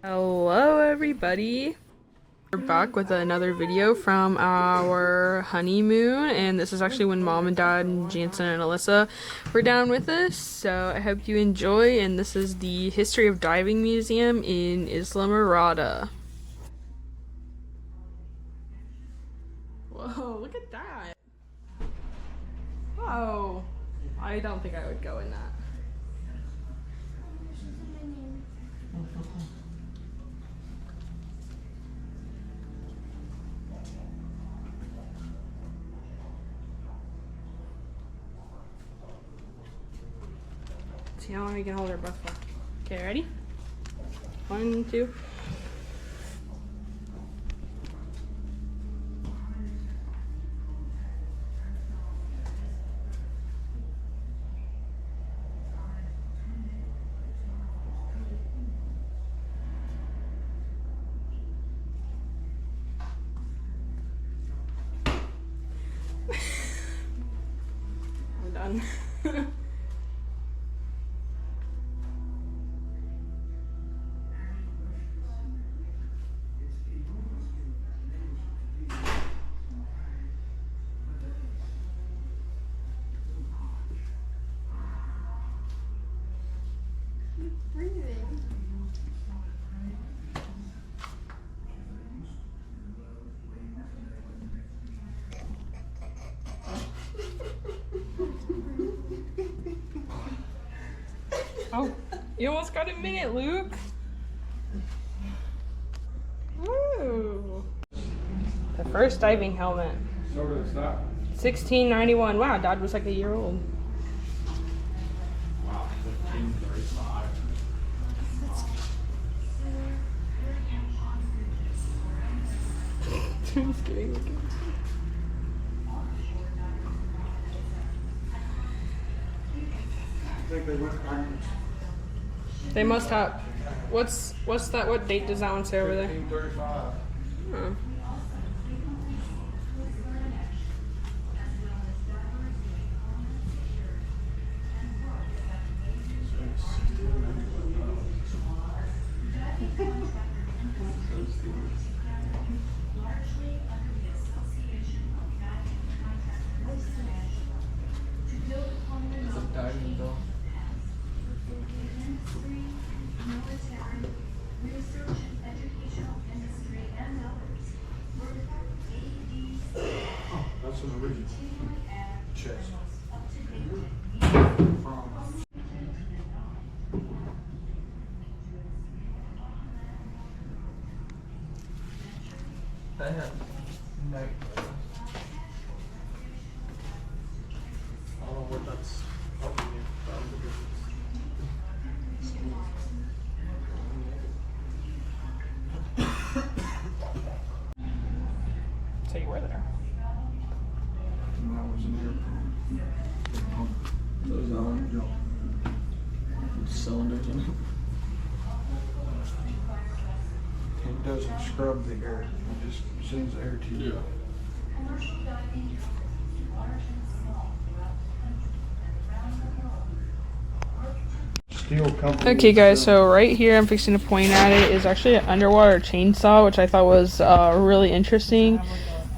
Hello everybody! We're back with another video from our honeymoon, and this is actually when Mom and Dad and Jansen and Alyssa were down with us, so I hope you enjoy, and this is the History of Diving Museum in Islamorada. Whoa, look at that! Whoa! I don't think I would go in that. See how long we can hold our breath for. Okay, ready? 1, 2. We're done. Oh, you almost got a minute, Luke. Woo! The first diving helmet. So does that. 1691. Wow, Dad was like a year old. Wow, 1535. I'm just kidding. I think they went backwards. They must have. What's that? What date does that one say over there? 1535. Oh. That's an original chest. They have night. I don't know what that's helping you from because So you were there. That was an airplane. those cylinders in it. It doesn't scrub the air. It just sends the air to you. Yeah. Steel company. Okay guys, so right here I'm fixing to point at it is actually an underwater chainsaw, which I thought was really interesting.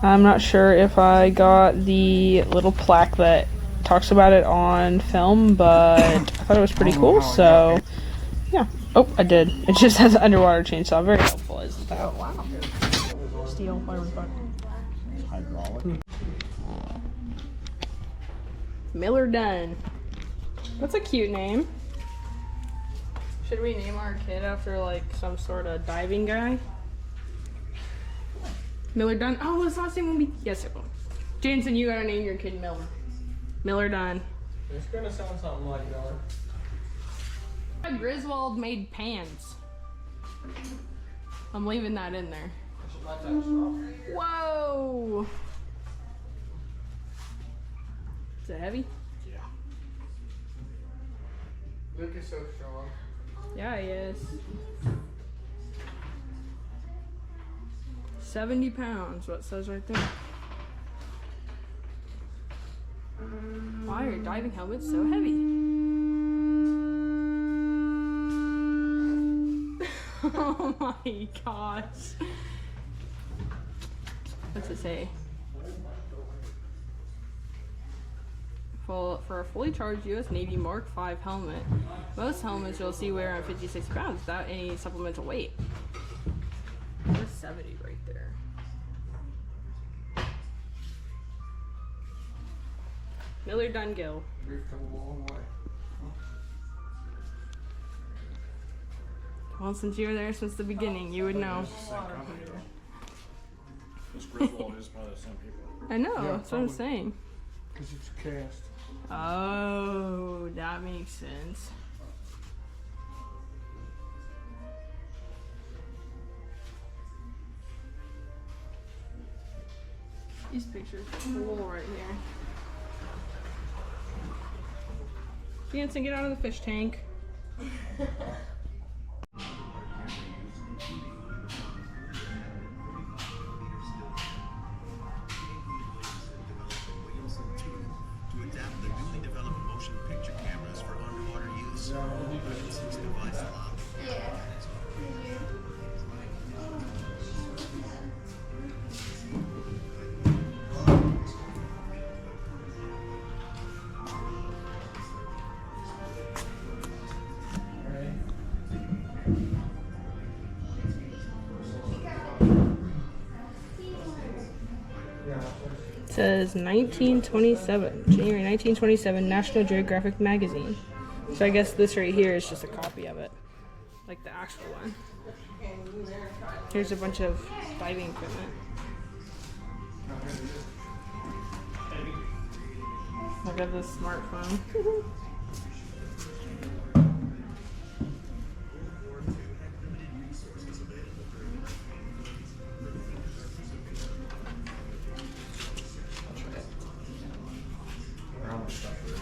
I'm not sure if I got the little plaque that talks about it on film, but I thought it was pretty cool, so yeah. Oh, I did. It just has an underwater chainsaw. Very helpful, isn't that? Oh, wow. Steel, Hydraulic. Miller Dunn. That's a cute name. Should we name our kid after like some sort of diving guy? Miller Dunn. Oh, his last name will be. Yes, it will. Jansen, you gotta name your kid Miller. Miller Dunn. It's gonna sound something like Miller. Griswold made pants. I'm leaving that in there. I should let that stop. Whoa! Is it heavy? Yeah. Luke is so strong. Yeah, he is. 70 pounds, what it says right there. Why are diving helmets so heavy? Oh my gosh. What's it say? For a fully charged U.S. Navy Mark V helmet, most helmets you'll see weigh around 56 pounds without any supplemental weight. There's 70 right there. Miller Dunn-Gill. We've come a long way. Well, since you were there since the beginning, you would know. This Griswold is by the same people. I know, Yeah, that's what I'm probably. saying. Because it's cast. Oh, that makes sense. These pictures are cool right here. Jansen, get out of the fish tank. To adapt the newly developed motion picture cameras for underwater use. This device allows. It says 1927, January 1927, National Geographic magazine. So I guess this right here is just a copy of it, like the actual one. Here's a bunch of diving equipment. Look at this smartphone. How much stuff there is.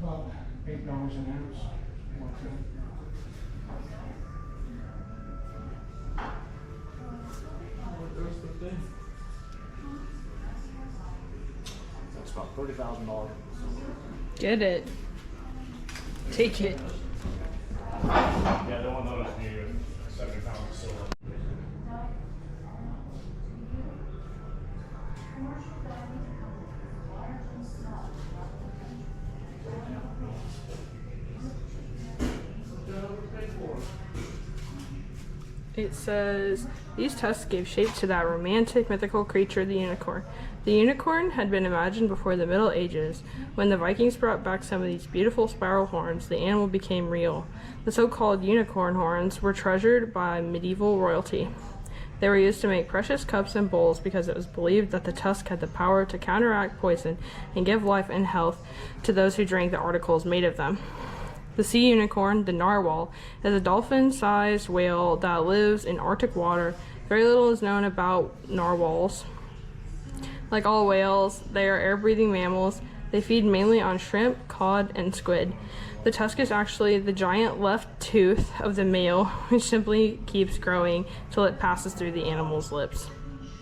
About $8 an ounce. One thing. That's about $30,000. Get it. Take it. Yeah, they want those to be 70 pounds of silver. It says, these tusks gave shape to that romantic mythical creature, the unicorn. The unicorn had been imagined before the Middle Ages. When the Vikings brought back some of these beautiful spiral horns, the animal became real. The so-called unicorn horns were treasured by medieval royalty. They were used to make precious cups and bowls because it was believed that the tusk had the power to counteract poison and give life and health to those who drank the articles made of them. The sea unicorn, the narwhal, is a dolphin-sized whale that lives in Arctic water. Very little is known about narwhals. Like all whales, they are air-breathing mammals. They feed mainly on shrimp, cod, and squid. The tusk is actually the giant left tooth of the male, which simply keeps growing till it passes through the animal's lips.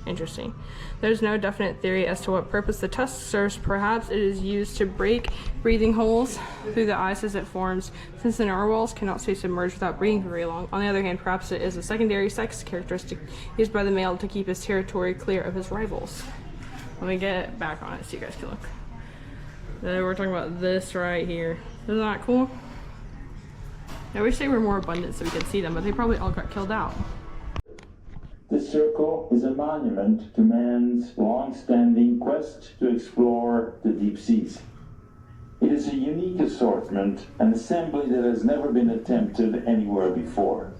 Interesting. There's no definite theory as to what purpose the tusk serves. Perhaps it is used to break breathing holes through the ice as it forms, since the narwhals cannot stay submerged without breathing for very long. On the other hand, perhaps it is a secondary sex characteristic used by the male to keep his territory clear of his rivals. Let me get back on it so you guys can look. Then we're talking about this right here. Isn't that cool? I wish they were more abundant so we could see them, but they probably all got killed out. The circle is a monument to man's long-standing quest to explore the deep seas. It is a unique assortment, an assembly that has never been attempted anywhere before.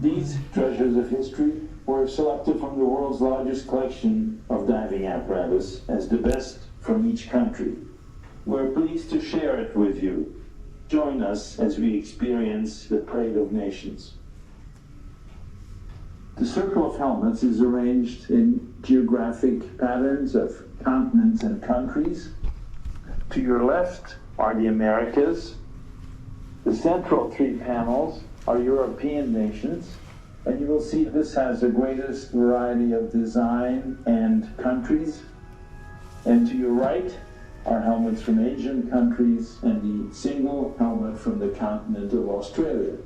These treasures of history were selected from the world's largest collection of diving apparatus as the best from each country. We're pleased to share it with you. Join us as we experience the Parade of Nations. The circle of helmets is arranged in geographic patterns of continents and countries. To your left are the Americas. The central three panels are European nations, and you will see this has the greatest variety of design and countries. And to your right are helmets from Asian countries and the single helmet from the continent of Australia.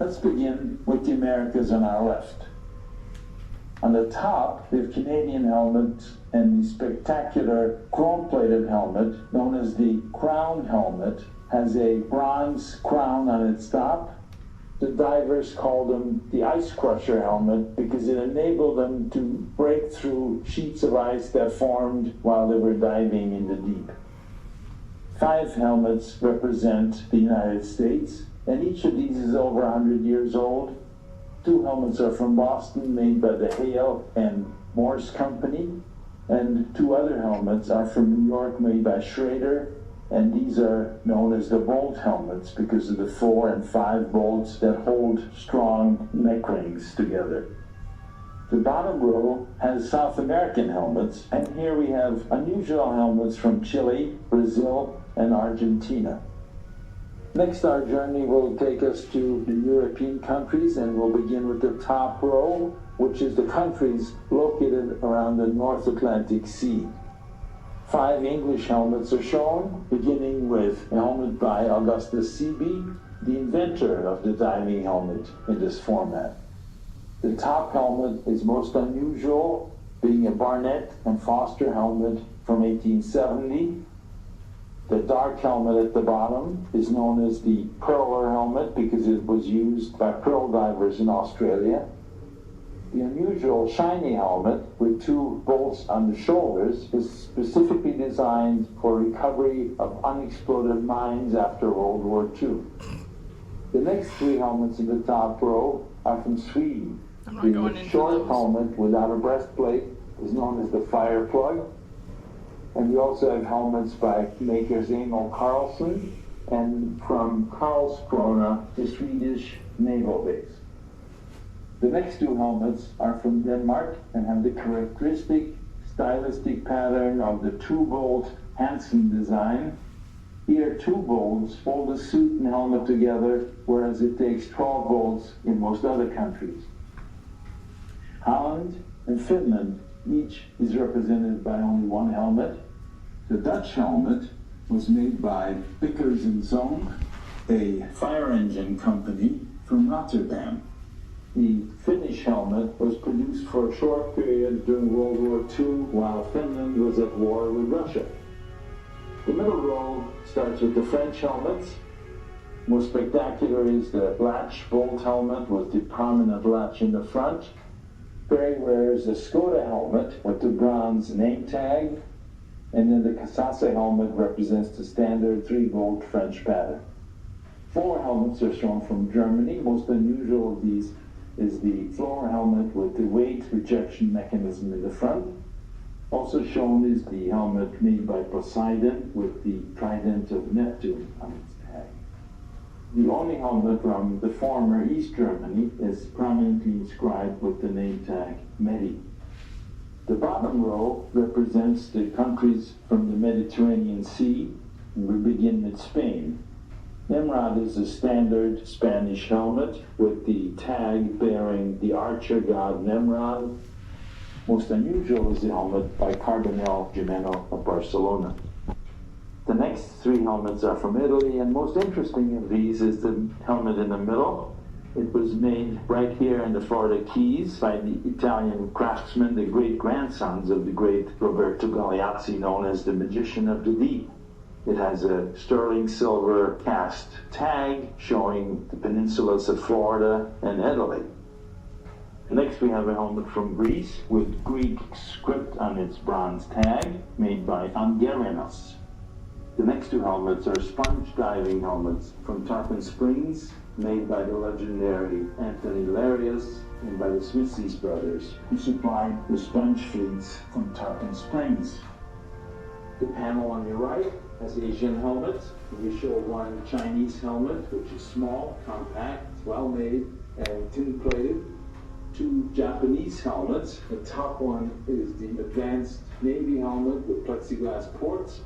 Let's begin with the Americas on our left. On the top, we have Canadian helmets and the spectacular chrome-plated helmet known as the Crown helmet has a bronze crown on its top. The divers called them the Ice Crusher helmet because it enabled them to break through sheets of ice that formed while they were diving in the deep. 5 helmets represent the United States, and each of these is over 100 years old. 2 helmets are from Boston, made by the Hale and Morse Company, and 2 other helmets are from New York, made by Schrader, and these are known as the bolt helmets because of the 4 and 5 bolts that hold strong neck rings together. The bottom row has South American helmets, and here we have unusual helmets from Chile, Brazil, and Argentina. Next, our journey will take us to the European countries, and we'll begin with the top row, which is the countries located around the North Atlantic Sea. 5 English helmets are shown, beginning with a helmet by Augustus Seeby, the inventor of the diving helmet in this format. The top helmet is most unusual, being a Barnett and Foster helmet from 1870. The dark helmet at the bottom is known as the Pearler helmet because it was used by pearl divers in Australia. The unusual shiny helmet with 2 bolts on the shoulders is specifically designed for recovery of unexploded mines after World War II. The next 3 helmets in the top row are from Sweden. The short helmet without a breastplate is known as the fire plug. And we also have helmets by makers Emil Karlsson and from Karlskrona, the Swedish naval base. The next 2 helmets are from Denmark and have the characteristic stylistic pattern of the 2-bolt Hansen design. Here, 2 bolts hold the suit and helmet together, whereas it takes 12 bolts in most other countries. Holland and Finland each is represented by only 1 helmet. The Dutch helmet was made by Bickers & Zoon, a fire engine company from Rotterdam. The Finnish helmet was produced for a short period during World War II while Finland was at war with Russia. The middle row starts with the French helmets. Most spectacular is the latch bolt helmet with the prominent latch in the front. Very rare is the Skoda helmet with the bronze name tag. And then the Casasa helmet represents the standard 3-bolt French pattern. 4 helmets are shown from Germany. Most unusual of these is the floor helmet with the weight rejection mechanism in the front. Also shown is the helmet made by Poseidon with the trident of Neptune on its tag. The only helmet from the former East Germany is prominently inscribed with the name tag Medi. The bottom row represents the countries from the Mediterranean Sea, and we begin with Spain. Nimrod is a standard Spanish helmet with the tag bearing the archer god Nimrod. Most unusual is the helmet by Cardinal Gimeno of Barcelona. The next 3 helmets are from Italy, and most interesting of these is the helmet in the middle. It was made right here in the Florida Keys by the Italian craftsmen, the great-grandsons of the great Roberto Galeazzi, known as the Magician of the Deep. It has a sterling silver cast tag showing the peninsulas of Florida and Italy. Next we have a helmet from Greece with Greek script on its bronze tag, made by Angarinos. The next 2 helmets are sponge diving helmets from Tarpon Springs, made by the legendary Anthony Larius and by the Smithies brothers, who supplied the sponge fleets from Tarpon Springs. The panel on your right has Asian helmets. We show 1 Chinese helmet, which is small, compact, well-made, and tin-plated. 2 Japanese helmets. The top one is the advanced Navy helmet with plexiglass ports,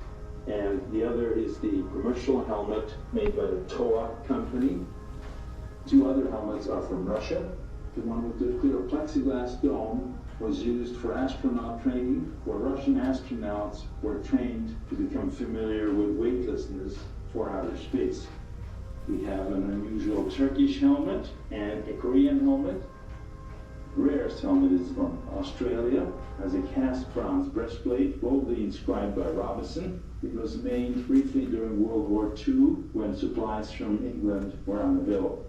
and the other is the commercial helmet made by the Toa company. 2 other helmets are from Russia. The one with the clear plexiglass dome was used for astronaut training, where Russian astronauts were trained to become familiar with weightlessness for outer space. We have an unusual Turkish helmet and a Korean helmet. Rarest helmet is from Australia, has a cast bronze breastplate, boldly inscribed by Robinson. It was made briefly during World War II when supplies from England were unavailable.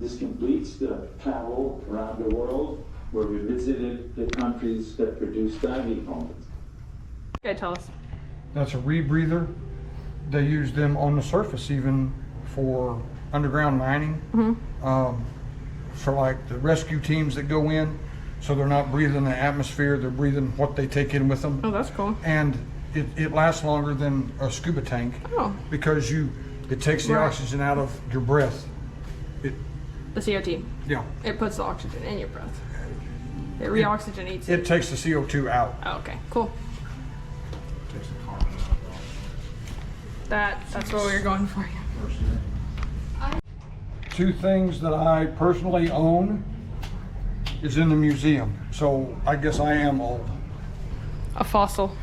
This completes the travel around the world where we visited the countries that produce diving helmets. Okay, tell us. That's a rebreather. They use them on the surface even for underground mining. For like the rescue teams that go in, so they're not breathing the atmosphere, they're breathing what they take in with them. Oh, that's cool. And it lasts longer than a scuba tank Oh. because it takes the Right. oxygen out of your breath. The CO2. Yeah, It puts the oxygen in your breath. It reoxygenates it. it takes the CO2 out. Oh, okay, cool. That's what we were going for. Two things that I personally own is in the museum, so I guess I am old. A fossil.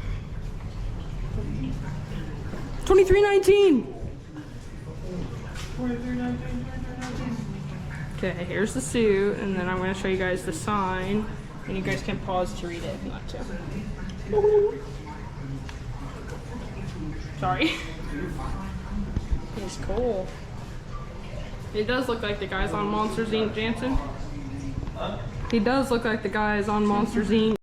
2319. Okay, here's the suit, and then I'm going to show you guys the sign, and you guys can pause to read it if you want to. Sorry. He's cool. He does look like the guys on Monsters Inc. Jansen. He does look like the guys on Monsters Inc.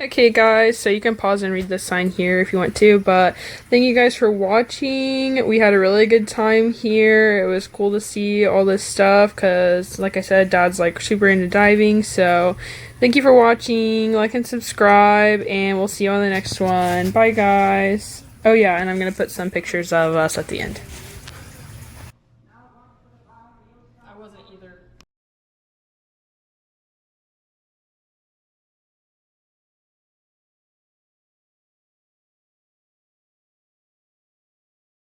Okay guys, so you can pause and read this sign here if you want to, but thank you guys for watching. We had a really good time here. It was cool to see all this stuff because, like I said, Dad's like super into diving, so thank you for watching. Like and subscribe, and we'll see you on the next one. Bye guys. Oh yeah, and I'm going to put some pictures of us at the end. I wasn't either.